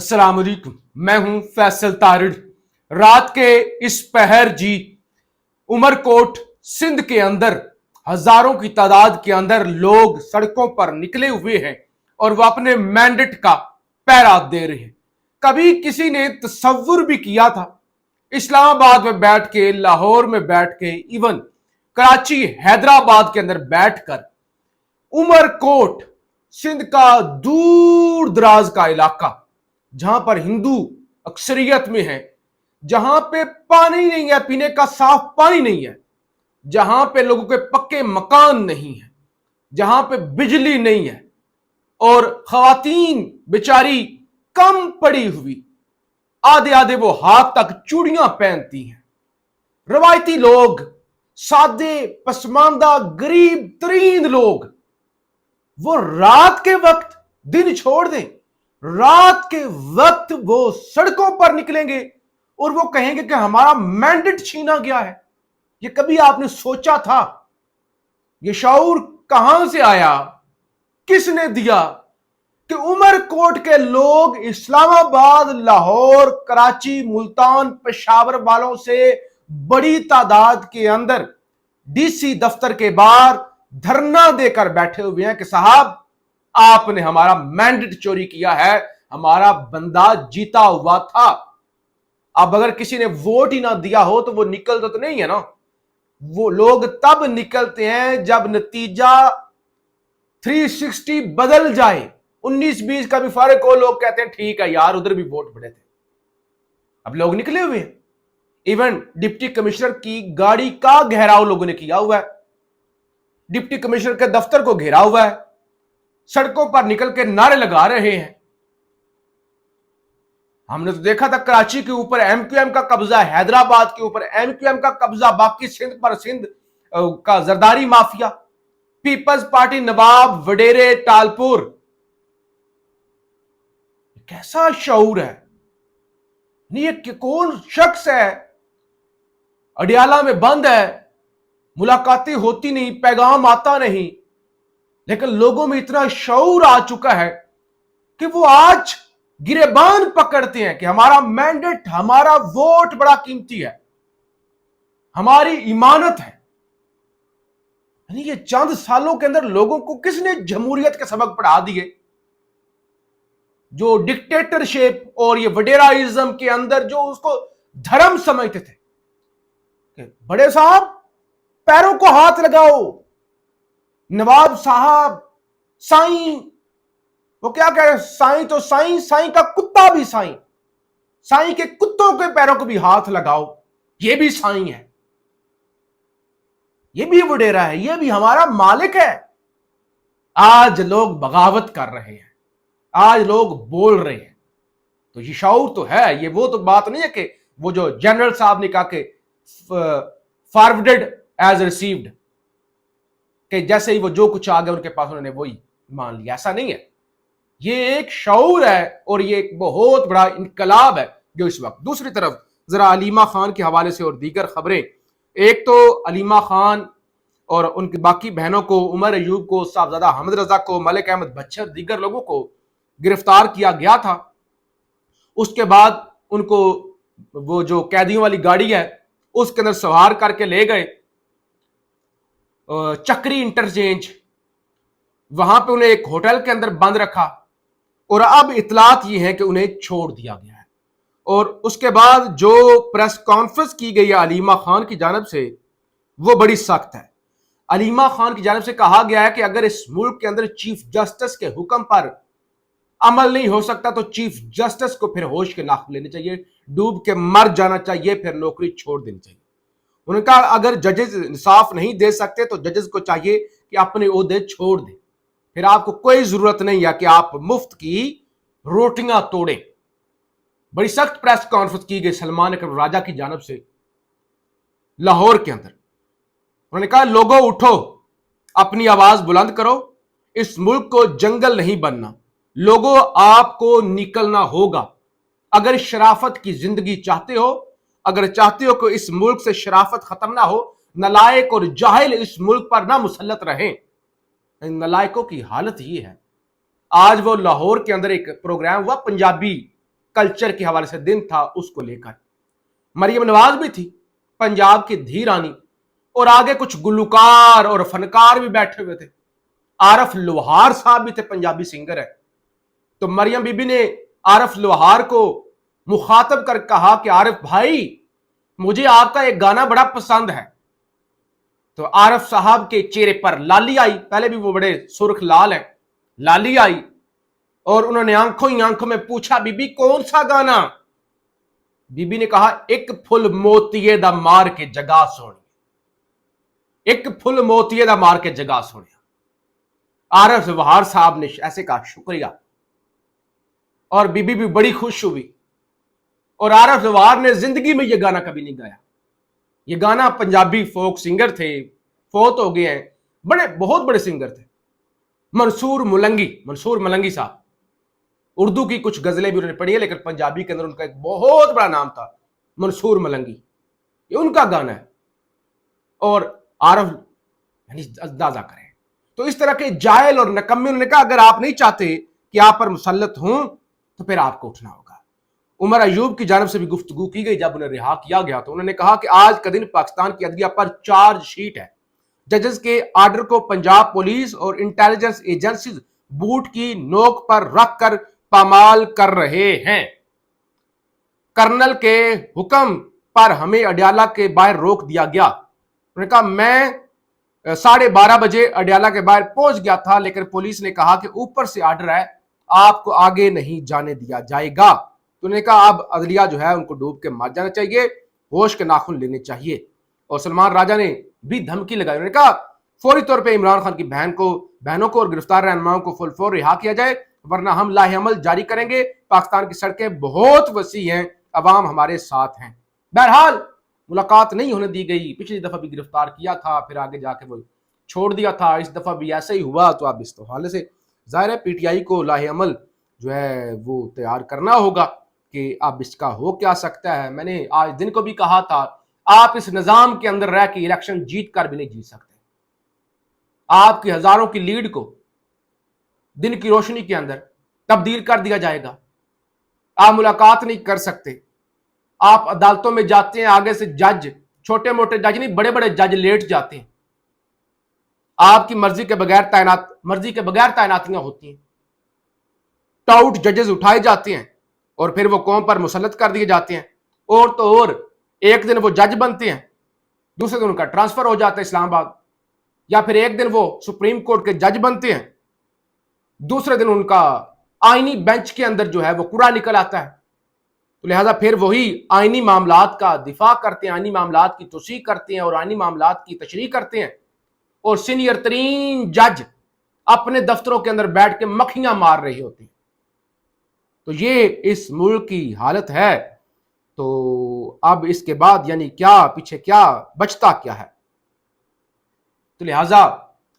अस्सलाम वालेकुम। मैं हूं फैसल तारिड़। रात के इस पहर जी उमरकोट सिंध के अंदर हजारों की तादाद के अंदर लोग सड़कों पर निकले हुए हैं और वो अपने मैंडेट का पहरा दे रहे हैं। कभी किसी ने तसव्वुर भी किया था इस्लामाबाद में बैठ के, लाहौर में बैठ के, इवन कराची, हैदराबाद के अंदर बैठकर उमरकोट सिंध का दूर दराज का इलाका जहां पर हिंदू अक्सरियत में है, जहां पे पानी नहीं है, पीने का साफ पानी नहीं है, जहां पे लोगों के पक्के मकान नहीं है, जहां पे बिजली नहीं है और खवातीन बेचारी कम पड़ी हुई, आधे आधे वो हाथ तक चूड़ियां पहनती हैं। रवायती लोग, सादे पसमानदा गरीब तरीन लोग, वो रात के वक्त, दिन छोड़ दें, रात के वक्त वो सड़कों पर निकलेंगे और वो कहेंगे कि हमारा मैंडेट छीना गया है। ये कभी आपने सोचा था? ये शऊर कहां से आया, किसने दिया कि उमरकोट के लोग इस्लामाबाद, लाहौर, कराची, मुल्तान, पेशावर वालों से बड़ी तादाद के अंदर डीसी दफ्तर के बाहर धरना देकर बैठे हुए हैं कि साहब आपने हमारा मैंडेट चोरी किया है, हमारा बंदा जीता हुआ था। अब अगर किसी ने वोट ही ना दिया हो तो वो निकलता तो नहीं है ना। वो लोग तब निकलते हैं जब नतीजा 360 बदल जाए, 19-20 का भी फर्क हो, लोग कहते हैं ठीक है यार उधर भी वोट पड़े थे। अब लोग निकले हुए हैं। इवन डिप्टी कमिश्नर की गाड़ी का घेराव लोगों ने किया हुआ है, डिप्टी कमिश्नर के दफ्तर को घेरा हुआ है, सड़कों पर निकल के नारे लगा रहे हैं। हमने तो देखा था कराची के ऊपर एमक्यूएम का कब्जा, हैदराबाद के ऊपर एमक्यूएम का कब्जा, बाकी सिंध पर सिंध का जरदारी माफिया, पीपल्स पार्टी नवाब वडेरे टालपुर। कैसा शऊर है? नहीं, ये कौन शख्स है? अडियाला में बंद है, मुलाकातें होती नहीं, पैगाम आता नहीं, लेकिन लोगों में इतना शऊर आ चुका है कि वो आज गिरेबान पकड़ते हैं कि हमारा मैंडेट, हमारा वोट बड़ा कीमती है, हमारी इमानत है। यानी ये चंद सालों के अंदर लोगों को किसने जमहूरियत के सबक पढ़ा दिए? जो डिक्टेटरशिप और ये वडेराइज्म के अंदर जो उसको धर्म समझते थे कि बड़े साहब पैरों को हाथ लगाओ, नवाब साहब, साईं, वो क्या कह रहे, साईं तो साईं, साईं का कुत्ता भी साईं, साईं के कुत्तों के पैरों को भी हाथ लगाओ, ये भी साईं है, ये भी वडेरा है, ये भी हमारा मालिक है। आज लोग बगावत कर रहे हैं, आज लोग बोल रहे हैं, तो ये शऊर तो है। ये वो तो बात नहीं है कि वो जो जनरल साहब ने कहा कि फॉरवर्डेड एज रिसीव्ड, कि जैसे ही वो जो कुछ आ गया उनके पास उन्होंने वही मान लिया, ऐसा नहीं है। ये एक शऊर है और ये एक बहुत बड़ा इनकलाब है जो इस वक्त। दूसरी तरफ जरा अलीमा खान के हवाले से और दीगर खबरें। एक तो अलीमा खान और उनकी बाकी बहनों को, उमर अयूब को, साहबजादा हमद रजा को, मलिक अहमद बच्चर, दीगर लोगों को गिरफ्तार किया गया था। उसके बाद उनको वो जो कैदियों वाली गाड़ी है उसके अंदर सवार करके ले गए चक्री इंटरचेंज, वहां पे उन्हें एक होटल के अंदर बंद रखा और अब इतलात ये है कि उन्हें छोड़ दिया गया है। और उसके बाद जो प्रेस कॉन्फ्रेंस की गई है अलीमा खान की जानिब से वो बड़ी सख्त है। अलीमा खान की जानिब से कहा गया है कि अगर इस मुल्क के अंदर चीफ जस्टिस के हुक्म पर अमल नहीं हो सकता तो चीफ जस्टिस को फिर होश के नाख लेने चाहिए, डूब के मर जाना चाहिए, फिर नौकरी छोड़ देनी चाहिए। उन्होंने कहा अगर जजेस इंसाफ नहीं दे सकते तो जजेस को चाहिए कि अपने ओहदे छोड़ दें, फिर आपको कोई जरूरत नहीं है कि आप मुफ्त की रोटियां तोड़ें। बड़ी सख्त प्रेस कॉन्फ्रेंस की गई सलमान अकबर राजा की जानिब से लाहौर के अंदर। उन्होंने कहा लोगों उठो, अपनी आवाज बुलंद करो, इस मुल्क को जंगल नहीं बनना, लोगों आपको निकलना होगा। अगर शराफत की जिंदगी चाहते हो, अगर चाहते हो कि इस मुल्क से शराफत खत्म ना हो, नलायक और जाहिल इस मुल्क पर ना मुसल्लत रहें। नलायकों की हालत ये है। आज वो लाहौर के अंदर एक प्रोग्राम हुआ पंजाबी कल्चर के हवाले से दिन था, उसको लेकर मरियम नवाज भी थी, पंजाब की धी रानी, और आगे कुछ गुलकार और फनकार भी बैठे हुए थे। आरफ लोहार साहब भी थे, पंजाबी सिंगर है। तो मरियम बीबी ने आरफ लोहार को मुखातब कर कहा कि आरिफ भाई, मुझे आपका एक गाना बड़ा पसंद है। तो आरिफ साहब के चेहरे पर लाली आई, पहले भी वो बड़े सुर्ख लाल हैं, लाली आई, और उन्होंने आंखों ही आंखों में पूछा, बीबी कौन सा गाना? बीबी ने कहा, एक फुल मोतिये दा मार के जगा सोने, एक फुल मोतिये दा मार के जगा सोने। आरिफ लोहार साहब ने ऐसे कहा, शुक्रिया, और बीबी भी बड़ी खुश हुई। और आरिफ लोहार ने जिंदगी में यह गाना कभी नहीं गाया। ये गाना पंजाबी फोक सिंगर थे, फोत हो गए हैं, बड़े बहुत बड़े सिंगर थे, मंसूर मलंगी साहब। उर्दू की कुछ गजलें भी उन्होंने पढ़ी है, लेकिन पंजाबी के अंदर उनका एक बहुत बड़ा नाम था, मंसूर मलंगी। ये उनका गाना है। और आरिफ यानी अंदाजा करें, तो इस तरह के जायल और नकम्मे, उन्होंने कहा अगर आप नहीं चाहते कि आप पर मुसल्लत हूं तो फिर आपको उठना होगा। उमर अयूब की जानब से भी गुफ्तगू की गई जब उन्हें रिहा किया गया, तो उन्होंने कहा कि आज का दिन पाकिस्तान की अदलिया पर चार्जशीट है। जजेस के आर्डर को पंजाब पुलिस और इंटेलिजेंस एजेंसीज बूट की नोक पर रखकर पामाल कर रहे हैं। कर्नल के हुक्म पर हमें अडयाला के बाहर रोक दिया गया। उन्होंने कहा मैं 12:30 बजे अडयाला के बाहर पहुंच गया था, लेकिन पुलिस ने कहा कि ऊपर से आर्डर है, आपको आगे नहीं जाने दिया जाएगा। तो उन्होंने कहा अब अदलिया जो है उनको डूब के मर जाना चाहिए, होश के नाखून लेने चाहिए। और सलमान राजा ने भी धमकी लगाई। उन्होंने कहा फौरी तौर पे इमरान खान की बहनों को और गिरफ्तार रहनुमाओं को फुल फौर रिहा किया जाए, वरना हम लाहेअमल जारी करेंगे। पाकिस्तान की सड़कें बहुत वसी हैं, अवाम हमारे साथ हैं। बहरहाल मुलाकात नहीं होने दी गई। पिछली दफा भी गिरफ्तार किया था, फिर आगे जाके वो छोड़ दिया था, इस दफा भी ऐसा ही हुआ। तो अब इस हवाले से जाहिर है पीटीआई को लाहेअमल जो है वो तैयार करना होगा कि अब इसका हो क्या सकता है। मैंने आज दिन को भी कहा था, आप इस निजाम के अंदर रह के इलेक्शन जीत कर भी नहीं जीत सकते। आपकी हजारों की लीड को दिन की रोशनी के अंदर तब्दील कर दिया जाएगा। आप मुलाकात नहीं कर सकते। आप अदालतों में जाते हैं, आगे से जज, छोटे मोटे जज नहीं, बड़े बड़े जज लेट जाते हैं। आपकी मर्जी के बगैर तैनातियां होती हैं। टाउट जजेस उठाए जाते हैं और फिर वो कौम पर मुसल्लत कर दिए जाते हैं। और तो और एक दिन वो जज बनते हैं, दूसरे दिन उनका ट्रांसफर हो जाता है इस्लामाबाद, या फिर एक दिन वो सुप्रीम कोर्ट के जज बनते हैं, दूसरे दिन उनका आईनी बेंच के अंदर जो है वो कूड़ा निकल आता है। तो लिहाजा फिर वही आईनी मामलात का दिफा करते हैं, आईनी मामलात की तौसीक करते हैं और आईनी मामलात की तशरीह करते हैं। और सीनियर तरीन जज अपने दफ्तरों के अंदर बैठ के मक्खियां मार रही होती हैं। तो ये इस मुल्क की हालत है। तो अब इसके बाद यानी क्या पीछे क्या बचता क्या है। तो लिहाजा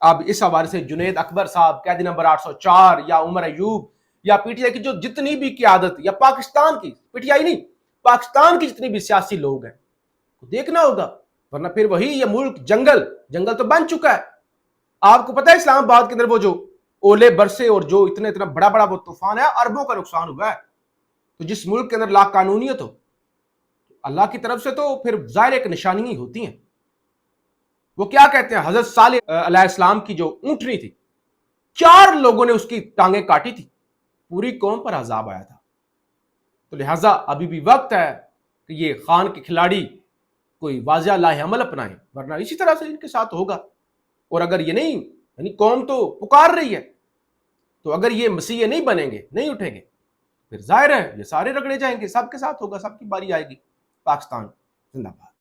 अब इस हवाले से जुनैद अकबर साहब, कैदी नंबर 804, या उमर अयूब, या पीटीआई की जो जितनी भी क़यादत, या पाकिस्तान की, पीटीआई नहीं, पाकिस्तान की जितनी भी सियासी लोग हैं, तो देखना होगा, वरना फिर वही ये मुल्क जंगल तो बन चुका है। आपको पता है इस्लामाबाद के अंदर वो जो ओले बरसे और जो इतना बड़ा वो तूफान है, अरबों का नुकसान हुआ है। तो जिस मुल्क के अंदर ला कानूनियत हो, अल्लाह की तरफ से तो फिर जाहिर एक निशानी ही होती हैं। वो क्या कहते हैं, हजरत सालेह अलैहिस्सलाम की जो ऊंटनी थी, 4 लोगों ने उसकी टांगें काटी थी, पूरी कौम पर अजाब आया था। तो लिहाजा अभी भी वक्त है कि ये खान के खिलाड़ी कोई वाज़िया लाहेअमल अपनाएं, वरना इसी तरह से इनके साथ होगा। और अगर ये नहीं, यानी कौम तो पुकार रही है, तो अगर ये मसीहे नहीं बनेंगे, नहीं उठेंगे, फिर जाहिर है ये सारे रगड़े जाएंगे, सबके साथ होगा, सबकी बारी आएगी। पाकिस्तान जिंदाबाद।